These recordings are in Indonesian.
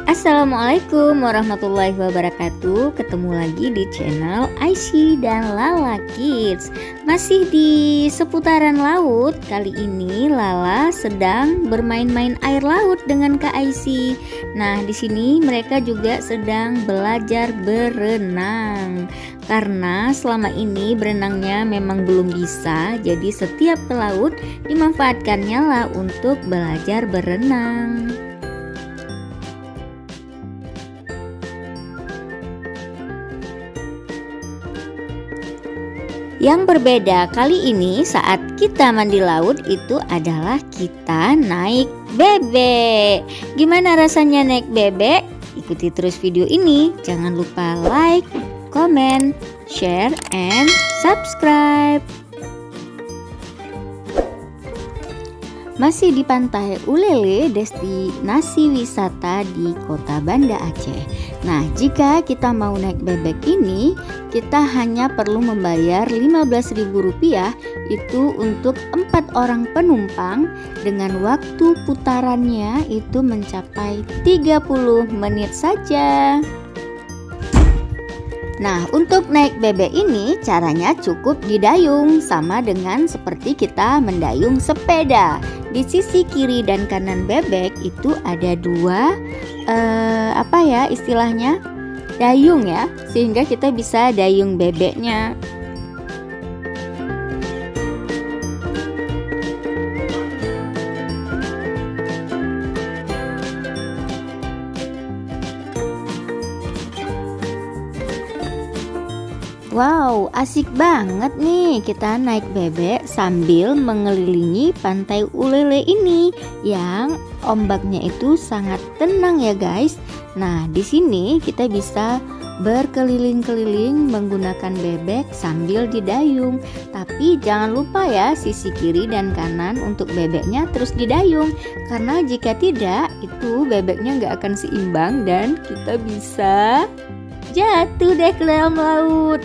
Assalamualaikum warahmatullahi wabarakatuh. Ketemu lagi di channel Aisyah dan Lala Kids. Masih di seputaran laut. Kali ini Lala sedang bermain-main air laut dengan Kak Aisyah. Nah, di sini mereka juga sedang belajar berenang. Karena selama ini berenangnya memang belum bisa, jadi setiap ke laut dimanfaatkannya lah untuk belajar berenang. Yang berbeda kali ini saat kita mandi laut itu adalah kita naik bebek. Gimana rasanya naik bebek? Ikuti terus video ini. Jangan lupa like, comment, share, and subscribe. Masih di Pantai Ulele, destinasi wisata di Kota Banda Aceh. Nah, jika kita mau naik bebek ini, kita hanya perlu membayar Rp15.000 itu untuk 4 orang penumpang dengan waktu putarannya itu mencapai 30 menit saja. Nah, untuk naik bebek ini caranya cukup didayung, sama dengan seperti kita mendayung sepeda. Di sisi kiri dan kanan bebek itu ada dua istilahnya dayung ya, sehingga kita bisa dayung bebeknya. Wow, asik banget nih kita naik bebek sambil mengelilingi Pantai Ulele ini yang ombaknya itu sangat tenang ya guys. Nah, di sini kita bisa berkeliling-keliling menggunakan bebek sambil didayung. Tapi jangan lupa ya, sisi kiri dan kanan untuk bebeknya terus didayung, karena jika tidak itu bebeknya nggak akan seimbang dan kita bisa jatuh deh ke dalam laut.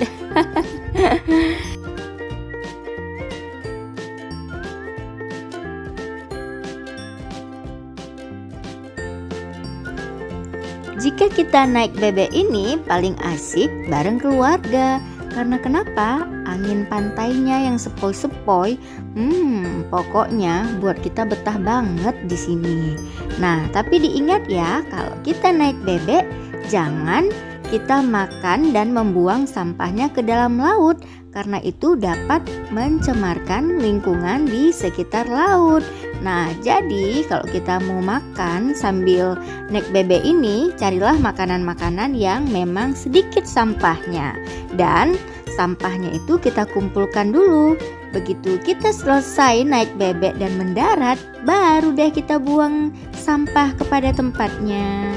Jika kita naik bebek ini paling asik bareng keluarga. Karena kenapa? Angin pantainya yang sepoi-sepoi, pokoknya buat kita betah banget di sini. Nah, tapi diingat ya, kalau kita naik bebek jangan kita makan dan membuang sampahnya ke dalam laut, karena itu dapat mencemarkan lingkungan di sekitar laut. Nah, jadi kalau kita mau makan sambil naik bebek ini, carilah makanan-makanan yang memang sedikit sampahnya, dan sampahnya itu kita kumpulkan dulu. Begitu kita selesai naik bebek dan mendarat, baru deh kita buang sampah kepada tempatnya.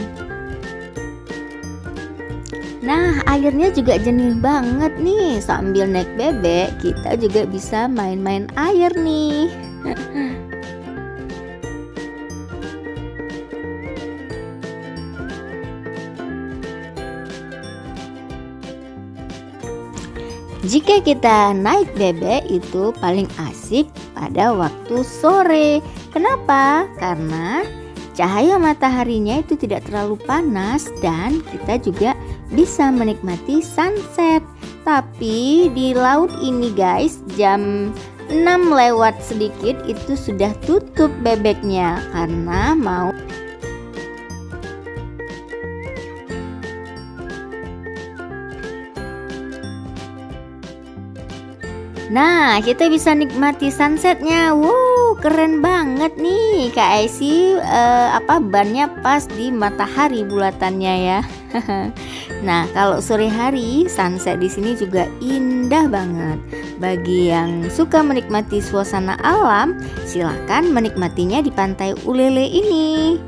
Nah, airnya juga jernih banget nih. Sambil naik bebek, kita juga bisa main-main air nih. Jika kita naik bebek itu paling asik pada waktu sore. Kenapa? Karena cahaya mataharinya itu tidak terlalu panas dan kita juga bisa menikmati sunset. Tapi di laut ini guys, jam 6 lewat sedikit itu sudah tutup bebeknya karena mau. Nah, kita bisa nikmati sunsetnya. Wow, keren banget nih Kak Aisyah. Bannya pas di matahari bulatannya ya. Nah, kalau sore hari sunset di sini juga indah banget. Bagi yang suka menikmati suasana alam, silakan menikmatinya di Pantai Ulele ini.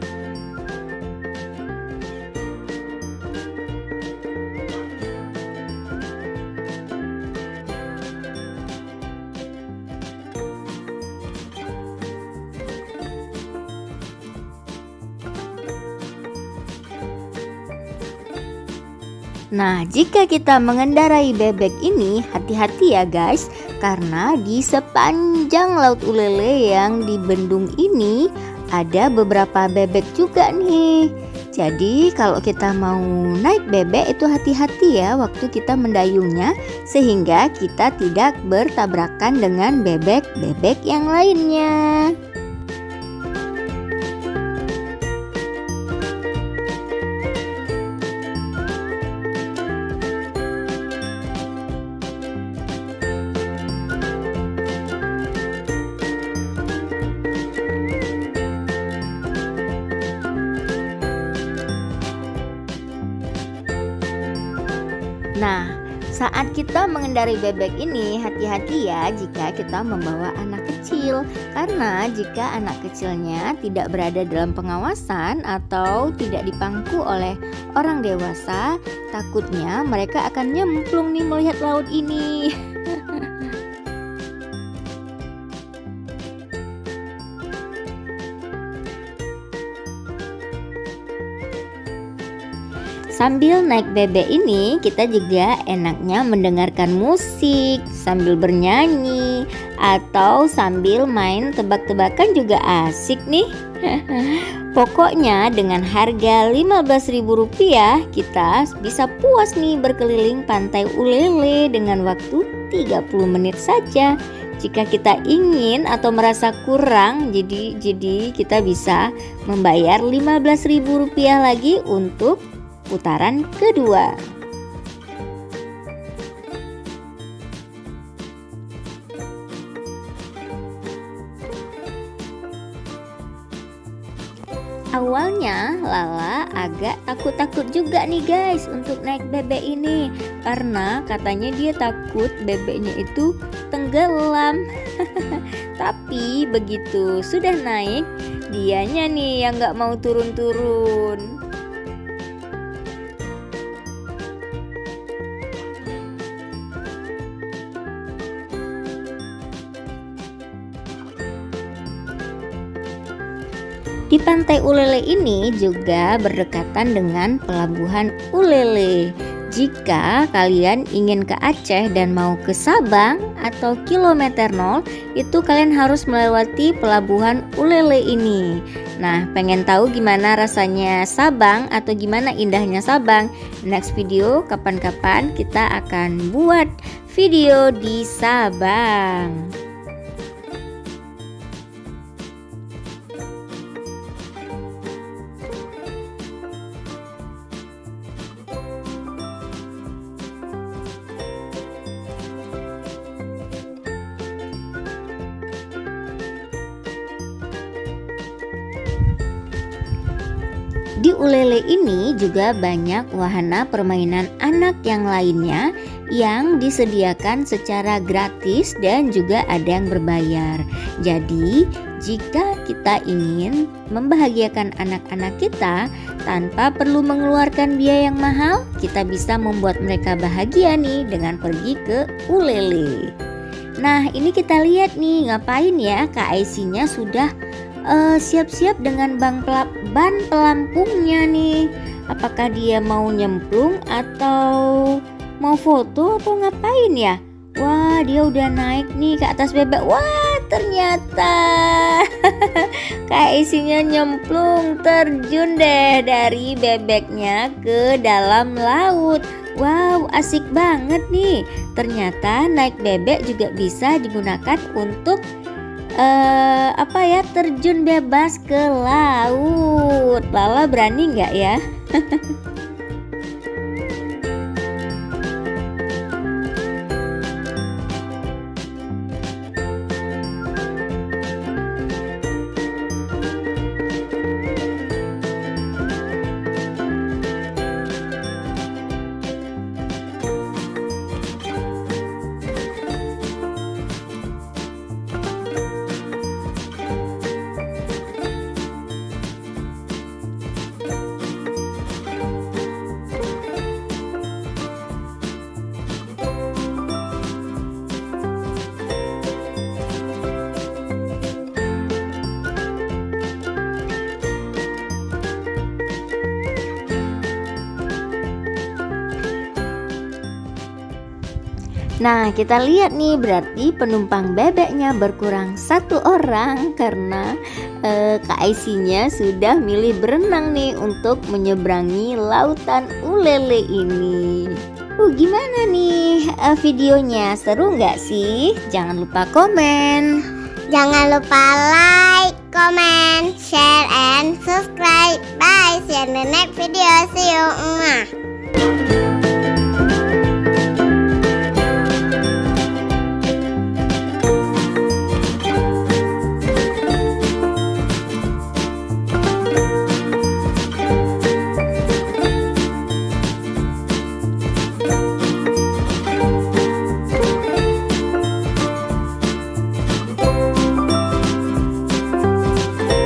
Nah, jika kita mengendarai bebek ini, hati-hati ya guys, karena di sepanjang Laut Ulele yang di bendung ini ada beberapa bebek juga nih. Jadi kalau kita mau naik bebek itu hati-hati ya waktu kita mendayungnya, sehingga kita tidak bertabrakan dengan bebek-bebek yang lainnya. Nah, saat kita mengendari bebek ini, hati-hati ya jika kita membawa anak kecil. Karena jika anak kecilnya tidak berada dalam pengawasan atau tidak dipangku oleh orang dewasa, takutnya mereka akan nyemplung nih melihat laut ini. Sambil naik bebek ini, kita juga enaknya mendengarkan musik sambil bernyanyi atau sambil main tebak-tebakan juga asik nih. Pokoknya dengan harga Rp15.000 kita bisa puas nih berkeliling pantai Ulele dengan waktu 30 menit saja. Jika kita ingin atau merasa kurang, jadi kita bisa membayar Rp15.000 lagi untuk putaran kedua. Awalnya Lala agak takut-takut juga nih guys untuk naik bebek ini, karena katanya dia takut bebeknya itu tenggelam. Tapi begitu sudah naik, dianya nih yang gak mau turun-turun. Di pantai Ulele ini juga berdekatan dengan pelabuhan Ulele. Jika kalian ingin ke Aceh dan mau ke Sabang atau kilometer 0, itu kalian harus melewati pelabuhan Ulele ini. Nah, pengen tahu gimana rasanya Sabang atau gimana indahnya Sabang? Next video kapan-kapan kita akan buat video di Sabang. Di Ulele ini juga banyak wahana permainan anak yang lainnya yang disediakan secara gratis dan juga ada yang berbayar. Jadi, jika kita ingin membahagiakan anak-anak kita tanpa perlu mengeluarkan biaya yang mahal, kita bisa membuat mereka bahagia nih dengan pergi ke Ulele. Nah, ini kita lihat nih ngapain ya Kak Aisynya sudah siap-siap dengan ban pelampungnya nih. Apakah dia mau nyemplung atau mau foto atau ngapain ya? Wah, dia udah naik nih ke atas bebek. Wah, ternyata Kak isinya nyemplung, terjun deh dari bebeknya ke dalam laut. Wow, asik banget nih. Ternyata naik bebek juga bisa digunakan untuk terjun bebas ke laut. Lala berani nggak ya? Nah, kita lihat nih berarti penumpang bebeknya berkurang 1 orang karena Kak Aisynya sudah milih berenang nih untuk menyeberangi lautan Ulele ini. Gimana nih videonya? Seru nggak sih? Jangan lupa komen. Jangan lupa like, comment, share, and subscribe. Bye. See you in the next video. See you. Mwah.